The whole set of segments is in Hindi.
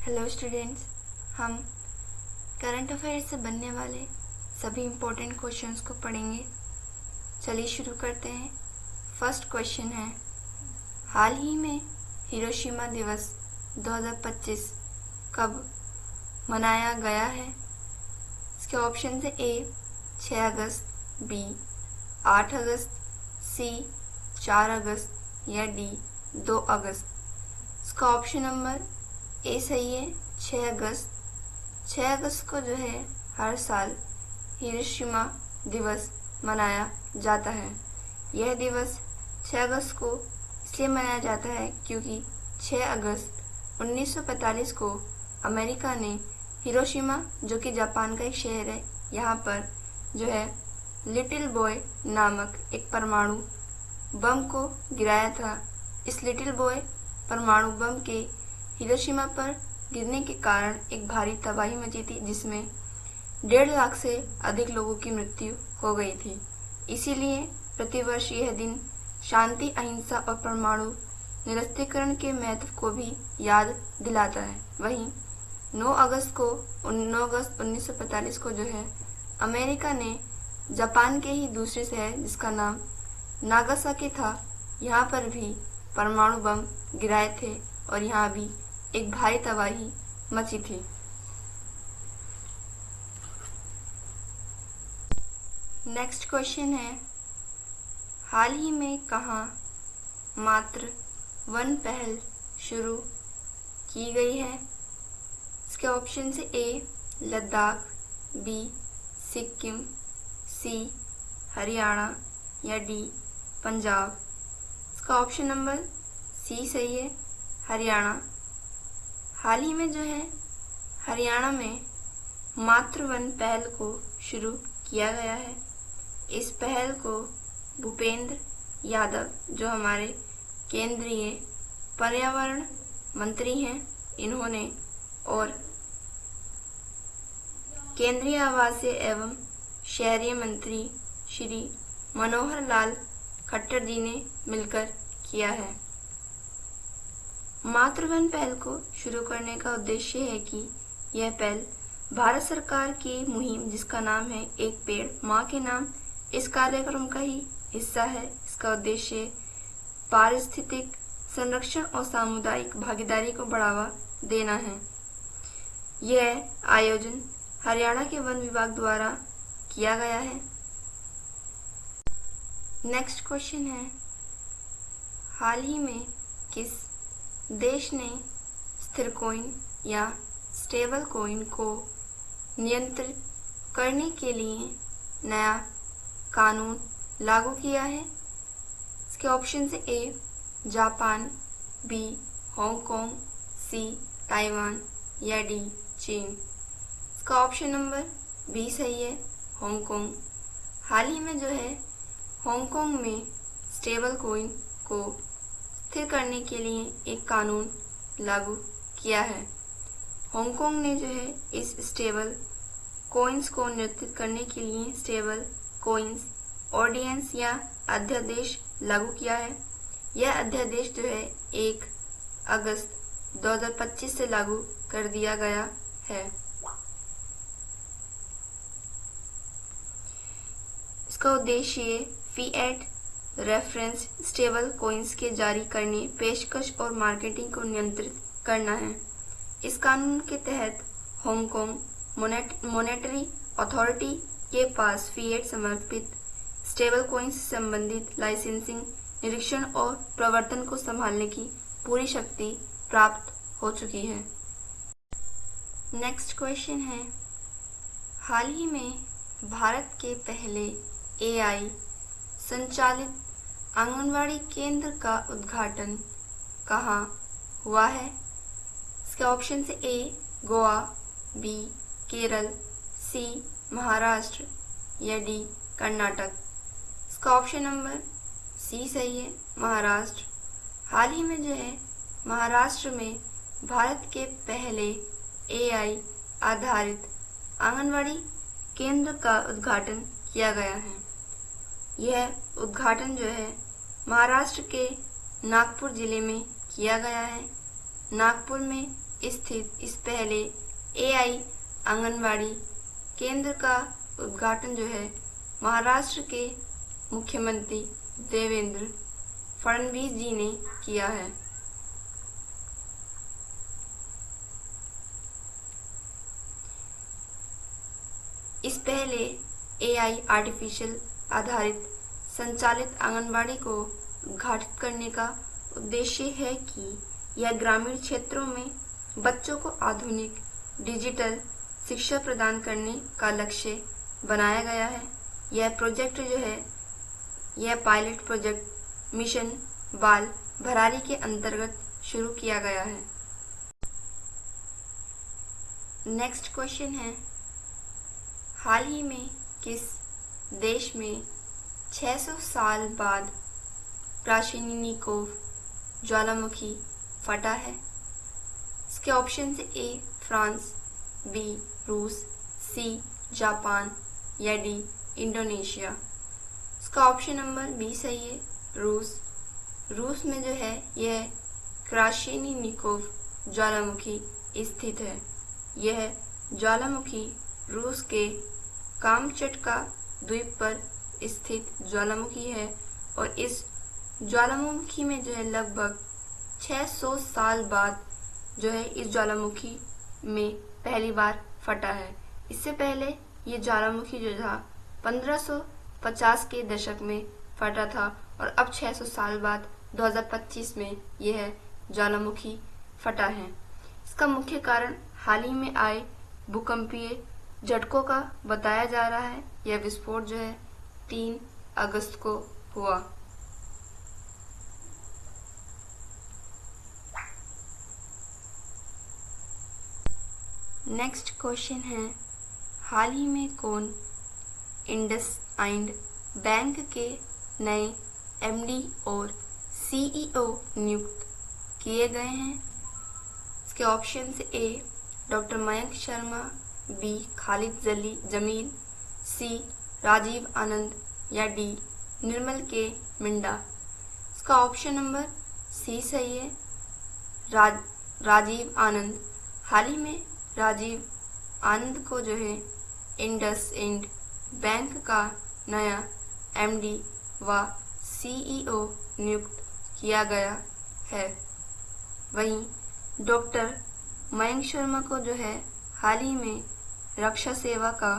हेलो स्टूडेंट्स, हम करंट अफेयर्स से बनने वाले सभी इम्पोर्टेंट क्वेश्चंस को पढ़ेंगे। चलिए शुरू करते हैं। फर्स्ट क्वेश्चन है, हाल ही में हिरोशिमा दिवस 2025 कब मनाया गया है? इसके ऑप्शन है ए 6 अगस्त, बी 8 अगस्त, सी 4 अगस्त या डी 2 अगस्त। इसका ऑप्शन नंबर ए सही है, 6 अगस्त। 6 अगस्त को जो है हर साल हिरोशिमा दिवस मनाया जाता है। यह दिवस 6 अगस्त को इसलिए मनाया जाता है क्योंकि 6 अगस्त 1945 को अमेरिका ने हिरोशिमा, जो कि जापान का एक शहर है, यहाँ पर जो है लिटिल बॉय नामक एक परमाणु बम को गिराया था। इस लिटिल बॉय परमाणु बम के हिरोशिमा पर गिरने के कारण एक भारी तबाही मची थी, जिसमें 1.5 लाख से अधिक लोगों की मृत्यु हो गई थी। इसीलिए प्रतिवर्ष यह दिन शांति, अहिंसा और परमाणु निरस्त्रीकरण के महत्व को भी याद दिलाता है। वहीं 9 अगस्त 1945 को जो है अमेरिका ने जापान के ही दूसरे शहर, जिसका नाम नागासाकी था, यहाँ पर भी परमाणु बम गिराए थे और यहाँ भी एक भारी तबाही मची थी। नेक्स्ट क्वेश्चन है, हाल ही में कहाँ मात्र वन पहल शुरू की गई है? इसके ऑप्शन से ए लद्दाख, बी सिक्किम, सी हरियाणा या डी पंजाब। इसका ऑप्शन नंबर सी सही है, हरियाणा। हाल ही में जो है हरियाणा में मातृ वन पहल को शुरू किया गया है। इस पहल को भूपेंद्र यादव, जो हमारे केंद्रीय पर्यावरण मंत्री हैं, इन्होंने, और केंद्रीय आवासीय एवं शहरी मंत्री श्री मनोहर लाल खट्टर जी ने मिलकर किया है। मातृवन पहल को शुरू करने का उद्देश्य है कि यह पहल भारत सरकार की मुहिम, जिसका नाम है एक पेड़ माँ के नाम, इस कार्यक्रम का ही हिस्सा है। इसका उद्देश्य पारिस्थितिक संरक्षण और सामुदायिक भागीदारी को बढ़ावा देना है। यह आयोजन हरियाणा के वन विभाग द्वारा किया गया है। नेक्स्ट क्वेश्चन है, हाल ही में किस देश ने स्थिर कॉइन या स्टेबल कॉइन को नियंत्रित करने के लिए नया कानून लागू किया है? इसके ऑप्शन से A Japan, B Hong Kong, C Taiwan या डी चीन। इसका ऑप्शन नंबर बी सही है, हांगकांग। हाल ही में जो है हांगकांग में स्टेबल कॉइन को स्थिर करने के लिए एक कानून लागू किया है। हांगकांग ने जो है इस स्टेबल कॉइन्स को नियंत्रित करने के लिए स्टेबल कॉइन्स ऑर्डिनेंस या अध्यादेश लागू किया है। यह अध्यादेश जो है 1 अगस्त 2025 से लागू कर दिया गया है। इसका उद्देश्य फिएट रेफरेंस स्टेबल कॉइन्स के जारी करने, पेशकश और मार्केटिंग को नियंत्रित करना है। इस कानून के तहत हांगकांग मॉनेटरी अथॉरिटी के पास फिएट समर्पित स्टेबल कॉइन्स से संबंधित लाइसेंसिंग, निरीक्षण और प्रवर्तन को संभालने की पूरी शक्ति प्राप्त हो चुकी है। नेक्स्ट क्वेश्चन है, हाल ही में भारत के पहले एआई संचालित आंगनवाड़ी केंद्र का उद्घाटन कहाँ हुआ है? इसके ऑप्शन से ए गोवा, बी केरल, सी महाराष्ट्र या डी कर्नाटक। इसका ऑप्शन नंबर सी सही है, महाराष्ट्र। हाल ही में जो है महाराष्ट्र में भारत के पहले एआई आधारित आंगनवाड़ी केंद्र का उद्घाटन किया गया है। यह उद्घाटन जो है महाराष्ट्र के नागपुर जिले में किया गया है। नागपुर में स्थित इस पहले AI आंगनबाड़ी केंद्र का उद्घाटन जो है महाराष्ट्र के मुख्यमंत्री देवेंद्र फडणवीस जी ने किया है। इस पहले AI आर्टिफिशियल आधारित संचालित आंगनबाड़ी को उद्घाटित करने का उद्देश्य है कि यह ग्रामीण क्षेत्रों में बच्चों को आधुनिक डिजिटल शिक्षा प्रदान करने का लक्ष्य बनाया गया है। यह प्रोजेक्ट जो है यह पायलट प्रोजेक्ट मिशन बाल भरारी के अंतर्गत शुरू किया गया है। नेक्स्ट क्वेश्चन है, हाल ही में किस देश में 600 साल बाद क्राशिनिकोव ज्वालामुखी फटा है? इसके ऑप्शन है A फ्रांस, B रूस, C जापान या D इंडोनेशिया। इसका ऑप्शन नंबर B सही है, रूस। रूस में जो है यह क्राशिनिकोव ज्वालामुखी स्थित है। यह ज्वालामुखी रूस के कामचटका द्वीप पर स्थित ज्वालामुखी है और इस ज्वालामुखी में जो है लगभग 600 साल बाद जो है इस ज्वालामुखी में पहली बार फटा है। इससे पहले ये ज्वालामुखी जो था 1550 के दशक में फटा था और अब 600 साल बाद 2025 में यह ज्वालामुखी फटा है। इसका मुख्य कारण हाल ही में आए भूकंपीय झटकों का बताया जा रहा है। यह विस्फोट जो है 3 अगस्त को हुआ। नेक्स्ट क्वेश्चन है, हाल ही में कौन इंडसइंड बैंक के नए MD और CEO नियुक्त किए गए हैं? इसके option A doctor Mayank Sharma, B Khalid Jamil, C Rajiv Anand या D निर्मल के मिंडा। इसका ऑप्शन नंबर C सही है, राजीव आनंद। हाल ही में राजीव आनंद को जो है इंडसइंड बैंक का नया MD व CEO नियुक्त किया गया है। वहीं डॉक्टर मयंक शर्मा को जो है हाल ही में रक्षा सेवा का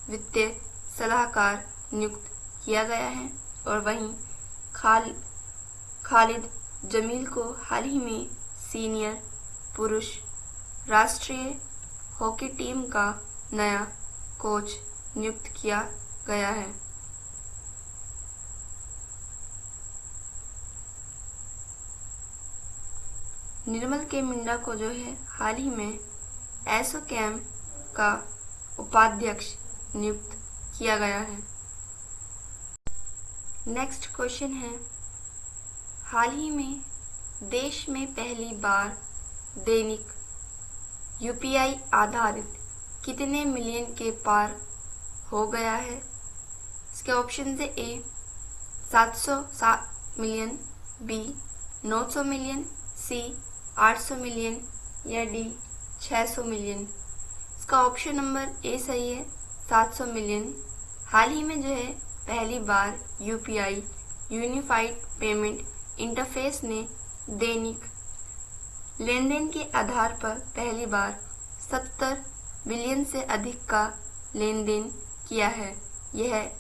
वित्तीय सलाहकार नियुक्त किया गया है और वहीं खालिद जमील को हाल ही में सीनियर पुरुष राष्ट्रीय हॉकी टीम का नया कोच नियुक्त किया गया है। निर्मल के मिंडा को जो है हाल ही में एसोचैम का उपाध्यक्ष नियुक्त किया गया है। नेक्स्ट क्वेश्चन है, हाल ही में देश में पहली बार दैनिक UPI आधारित कितने मिलियन के पार हो गया है? इसके ऑप्शन है A 700 million, B 900 million, C 800 million या D 600 मिलियन। इसका ऑप्शन नंबर A सही है, 700 मिलियन। हाल ही में जो है पहली बार UPI यूनिफाइड पेमेंट इंटरफेस ने दैनिक लेन देन के आधार पर पहली बार 70 बिलियन से अधिक का लेन देन किया है। यह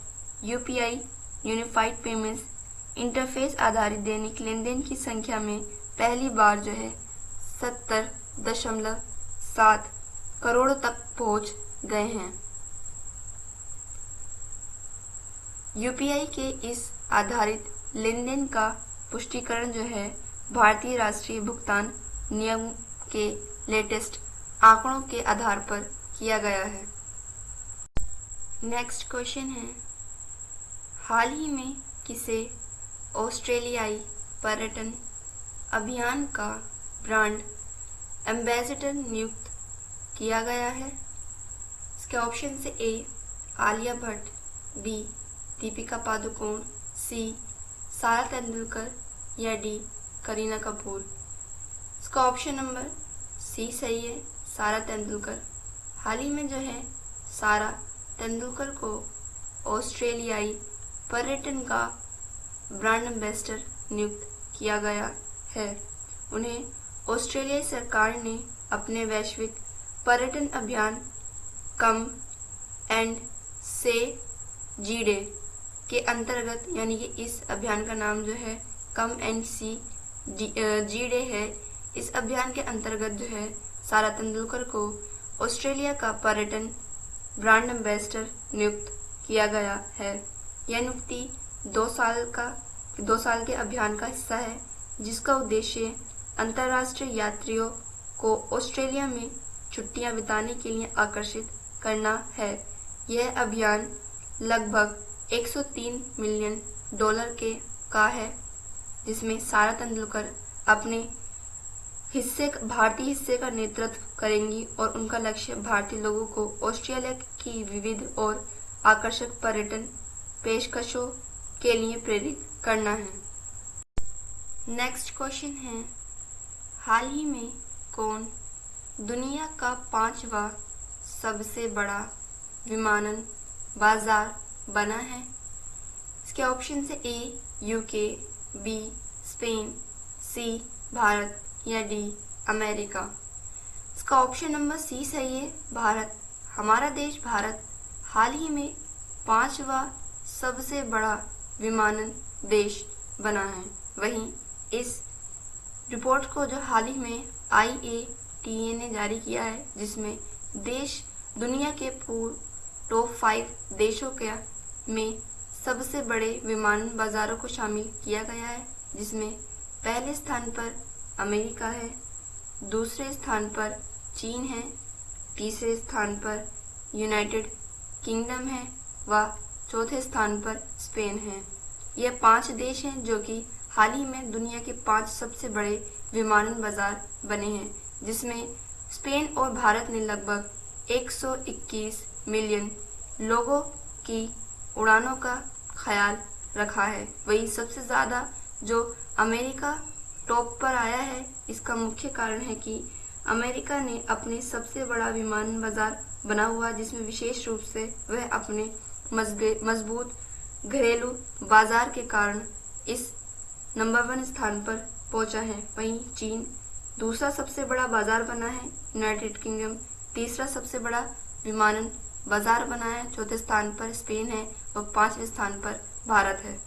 UPI यूनिफाइड पेमेंट्स इंटरफेस आधारित दैनिक लेन देन की संख्या में पहली बार जो है 70.7 करोड़ तक पहुंच गए हैं। UPI के इस आधारित लेन देन का पुष्टिकरण जो है भारतीय राष्ट्रीय भुगतान नियम के लेटेस्ट आंकड़ों के आधार पर किया गया है। नेक्स्ट क्वेश्चन है, हाल ही में किसे ऑस्ट्रेलियाई पर्यटन अभियान का ब्रांड एम्बेसडर नियुक्त किया गया है? इसके ऑप्शन से A Alia Bhatt, B Deepika Padukone, C सारा तेंदुलकर या D करीना कपूर। इसका ऑप्शन नंबर सी सही है, सारा तेंदुलकर। हाल ही में जो है सारा तेंदुलकर को ऑस्ट्रेलियाई पर्यटन का ब्रांड एम्बेसडर नियुक्त किया गया है। उन्हें ऑस्ट्रेलियाई सरकार ने अपने वैश्विक पर्यटन अभियान कम एंड से जीडे के अंतर्गत, यानी कि इस अभियान का नाम जो है कम एंड सी जीडे है। इस अभियान के अंतर्गत जो है सारा तेंदुलकर को ऑस्ट्रेलिया का पर्यटन ब्रांड एम्बेसडर नियुक्त किया गया है। यह नियुक्ति 2 साल के अभियान का हिस्सा है, जिसका उद्देश्य अंतर्राष्ट्रीय यात्रियों को ऑस्ट्रेलिया में छुट्टियां बिताने के लिए आकर्षित करना है। यह अभियान लगभग $103 मिलियन का है, जिसमें सारा तेंदुलकर अपने भारतीय हिस्से का नेतृत्व करेंगी और उनका लक्ष्य भारतीय लोगों को ऑस्ट्रेलिया की विविध और आकर्षक पर्यटन पेशकशों के लिए प्रेरित करना है। नेक्स्ट क्वेश्चन है, हाल ही में कौन दुनिया का 5वां सबसे बड़ा विमानन बाजार बना है? इसके ऑप्शन है ए यूके, बी स्पेन, सी भारत या डी अमेरिका। इसका ऑप्शन नंबर सी सही है, भारत। हमारा देश भारत हाल ही में 5वां सबसे बड़ा विमानन देश बना है। वहीं इस रिपोर्ट को जो हाल ही में IATA ने जारी किया है, जिसमें देश दुनिया के टॉप 5 देशों के में सबसे बड़े विमानन बाजारों को शामिल किया गया है, जिसमें पहले स्थान पर अमेरिका है, दूसरे स्थान पर चीन है, तीसरे स्थान पर यूनाइटेड किंगडम है व चौथे स्थान पर स्पेन है। ये 5 देश हैं जो कि हाल ही में दुनिया के 5 सबसे बड़े विमानन बाजार बने हैं, जिसमें स्पेन और भारत ने लगभग 121 मिलियन लोगों की उड़ानों का ख्याल रखा है। वहीं सबसे ज़्यादा जो अमेरिका टॉप पर आया है, इसका मुख्य कारण है कि अमेरिका ने अपने सबसे बड़ा विमानन बाजार बना हुआ, जिसमें विशेष रूप से वह अपने मजबूत घरेलू बाजार के कारण इस नंबर 1 स्थान पर पहुंचा है। वहीं चीन दूसरा सबसे बड़ा बाजार बना है, यूनाइटेड किंगडम तीसरा सबसे बड़ा विमानन बाजार बना है, चौथे स्थान पर स्पेन है और 5वें स्थान पर भारत है।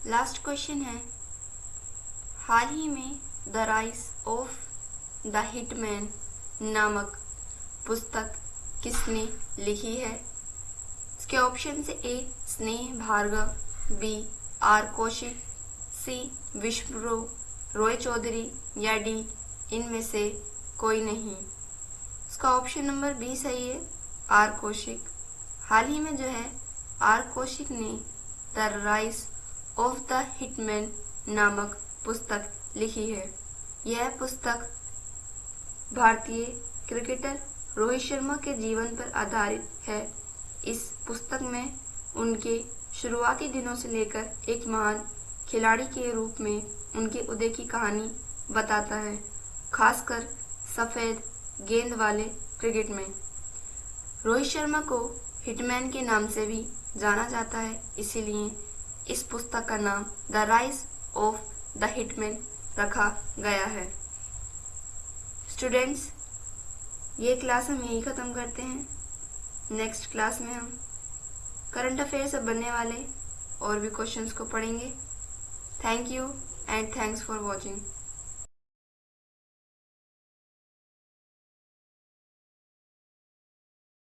लास्ट क्वेश्चन है, हाल ही में the rise of the hitman नामक पुस्तक किसने लिखी है? इसके ऑप्शन से ए स्नेह भार्गव, बी आर कौशिक, सी विश्वप्रो रॉय चौधरी या डी इनमें से कोई नहीं। इसका ऑप्शन नंबर बी सही है, आर कौशिक। हाल ही में जो है आर कौशिक ने the rise of the hitman नामक पुस्तक लिखी है। यह पुस्तक भारतीय क्रिकेटर रोहित शर्मा के जीवन पर आधारित है। इस पुस्तक में उनके शुरुआती दिनों से लेकर एक महान खिलाड़ी के रूप में उनके उदय की कहानी बताता है, खासकर सफेद गेंद वाले क्रिकेट में। रोहित शर्मा को हिटमैन के नाम से भी जाना जाता है, इसीलिए इस पुस्तक का नाम the rise of the hitman रखा गया है। स्टूडेंट्स, ये क्लास हम यही ख़त्म करते हैं। नेक्स्ट क्लास में हम करंट अफेयर से बनने वाले और भी क्वेश्चंस को पढ़ेंगे। Thank you and thanks for watching.